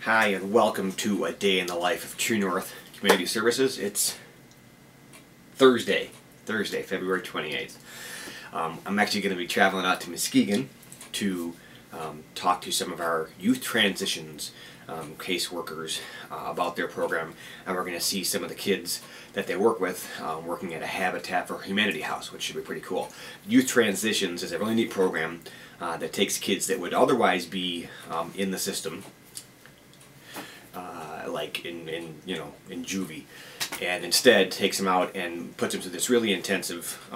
Hi and welcome to a day in the life of TrueNorth Community Services. It's Thursday, February 28th. I'm actually going to be traveling out to Muskegon to talk to some of our youth transitions caseworkers about their program, and we're going to see some of the kids that they work with working at a Habitat for Humanity house, which should be pretty cool. Youth Transitions is a really neat program that takes kids that would otherwise be in the system, like in juvie, and instead takes them out and puts them through this really intensive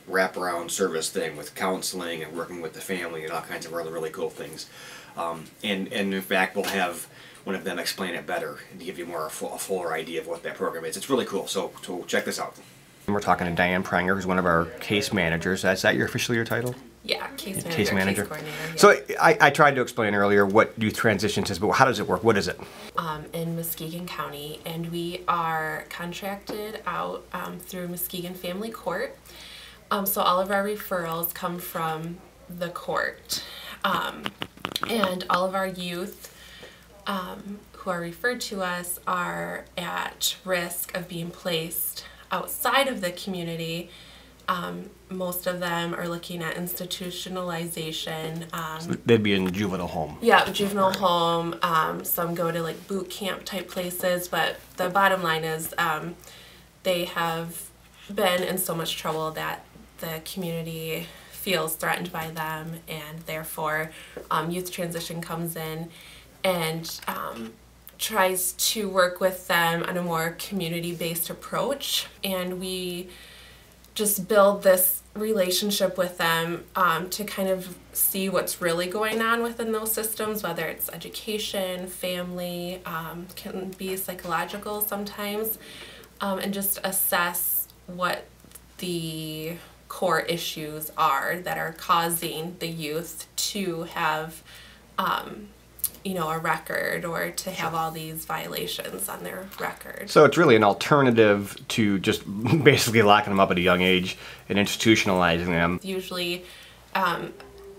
wraparound service thing with counseling and working with the family and all kinds of other really cool things. And in fact, we'll have one of them explain it better and give you a fuller idea of what that program is. It's really cool, so check this out. We're talking to Diane Pranger, who's one of our case managers. Is that officially your title? Yeah, case manager. Case manager. Case coordinator, yeah. So I tried to explain earlier what Youth Transitions is, but how does it work? What is it? In Muskegon County, and we are contracted out through Muskegon Family Court. So all of our referrals come from the court, and all of our youth who are referred to us are at risk of being placed outside of the community. Most of them are looking at institutionalization. So they'd be in juvenile home. Yeah, juvenile home. Some go to like boot camp type places, but the bottom line is they have been in so much trouble that the community feels threatened by them, and therefore Youth Transition comes in and tries to work with them on a more community-based approach, and we just build this relationship with them to kind of see what's really going on within those systems, whether it's education, family, can be psychological sometimes, and just assess what the core issues are that are causing the youth to have a record, or to have all these violations on their record. So it's really an alternative to just basically locking them up at a young age and institutionalizing them. Usually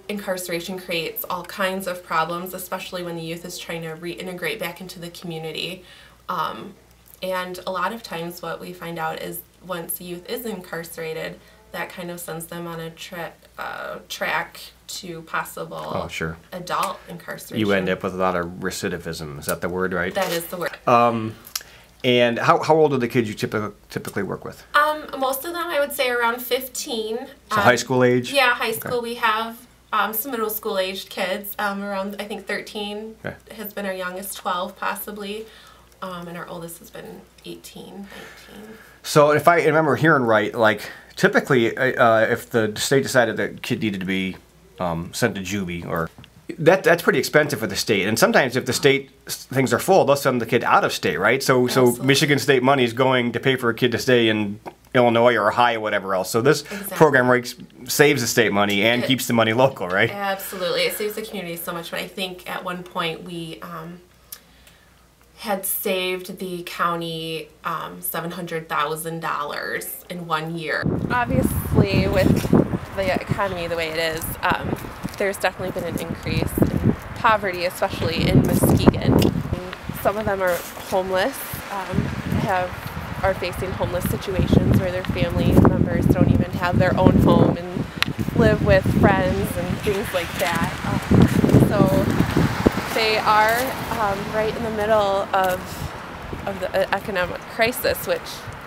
incarceration creates all kinds of problems, especially when the youth is trying to reintegrate back into the community. And a lot of times what we find out is once the youth is incarcerated, that kind of sends them on a track to possible adult incarceration. You end up with a lot of recidivism. Is that the word, right? That is the word. And how old are the kids you typically work with? Most of them, I would say, around 15. So high school age? Yeah, high school. Okay. We have some middle school aged kids. Around, I think, 13 has been our youngest, 12 possibly. And our oldest has been 18, 19. So if I remember hearing right, like typically if the state decided that kid needed to be sent to juvie, or that's pretty expensive for the state, and sometimes if the state things are full, they'll send the kid out of state, right? So Michigan state money is going to pay for a kid to stay in Illinois or Ohio or whatever else. So this program saves the state money and keeps the money local, right? Absolutely, it saves the community so much. But I think at one point we had saved the county $700,000 in 1 year. Obviously, with the economy the way it is, there's definitely been an increase in poverty, especially in Muskegon. Some of them are homeless, are facing homeless situations where their family members don't even have their own home and live with friends and things like that. So they are right in the middle of the economic crisis, which,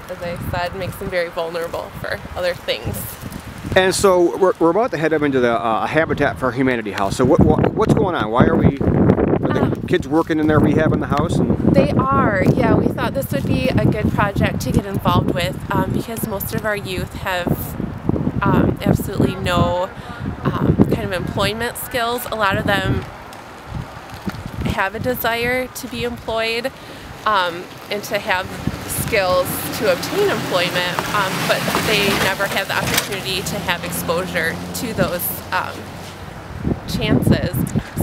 as I said, makes them very vulnerable for other things. And so we're about to head up into the Habitat for Humanity house. So what's going on? Why are the kids working in there rehabbing the house? They are, yeah. We thought this would be a good project to get involved with because most of our youth have absolutely no kind of employment skills. A lot of them have a desire to be employed and to have skills to obtain employment, but they never have the opportunity to have exposure to those chances.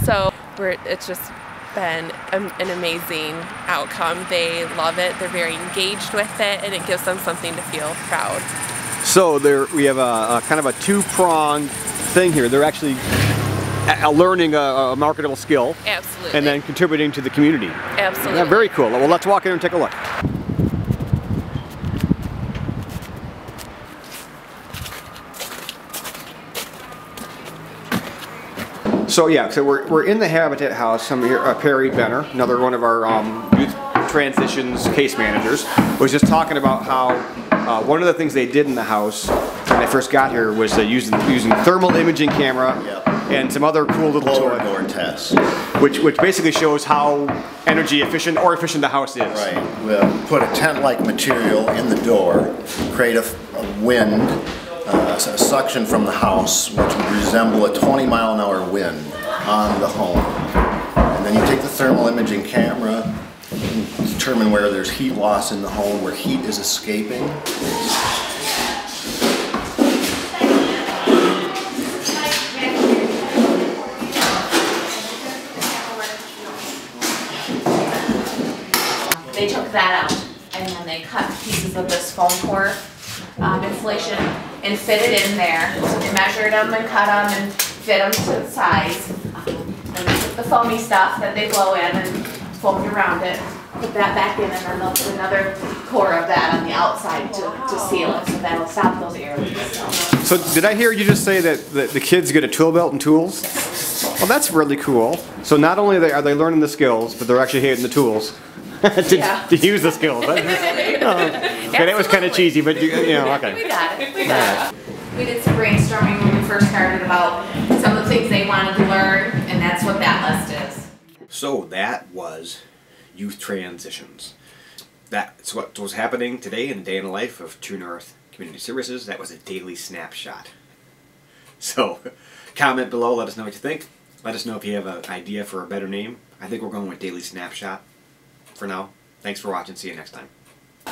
So it's just been an amazing outcome. They love it, they're very engaged with it, and it gives them something to feel proud. So we have a kind of a two-pronged thing here. They're actually learning a marketable skill. Absolutely. And then contributing to the community. Absolutely. Yeah, very cool. Well, let's walk in and take a look. So yeah, so we're in the Habitat House. I'm here, Perry Benner, another one of our youth transitions case managers, was just talking about how one of the things they did in the house when I first got here was using thermal imaging camera. Yep. And some other cool little blower door tests, which basically shows how energy efficient or efficient the house is. Right. We'll put a tent-like material in the door, create a wind, a suction from the house, which would resemble a 20-mile-an-hour wind on the home. And then you take the thermal imaging camera, and determine where there's heat loss in the home, where heat is escaping. They took that out and then they cut pieces of this foam core insulation and fit it in there. So they measured them and cut them and fit them to the size. Then they took the foamy stuff that they blow in and foamed around it, put that back in, and then they'll put another core of that on the outside to seal it, so that'll stop those air leaks. So did I hear you just say that the kids get a tool belt and tools? Well, that's really cool. So not only are they learning the skills, but they're actually getting the tools. to use the skills. Okay, that was kind of cheesy, but you know, okay. We got it. We got it. We did some brainstorming when we first started about some of the things they wanted to learn, and that's what that list is. So that was youth transitions. That's what was happening today in the day in the life of TrueNorth Community Services. That was a daily snapshot. So comment below, let us know what you think. Let us know if you have an idea for a better name. I think we're going with Daily Snapshot for now. Thanks for watching. See you next time.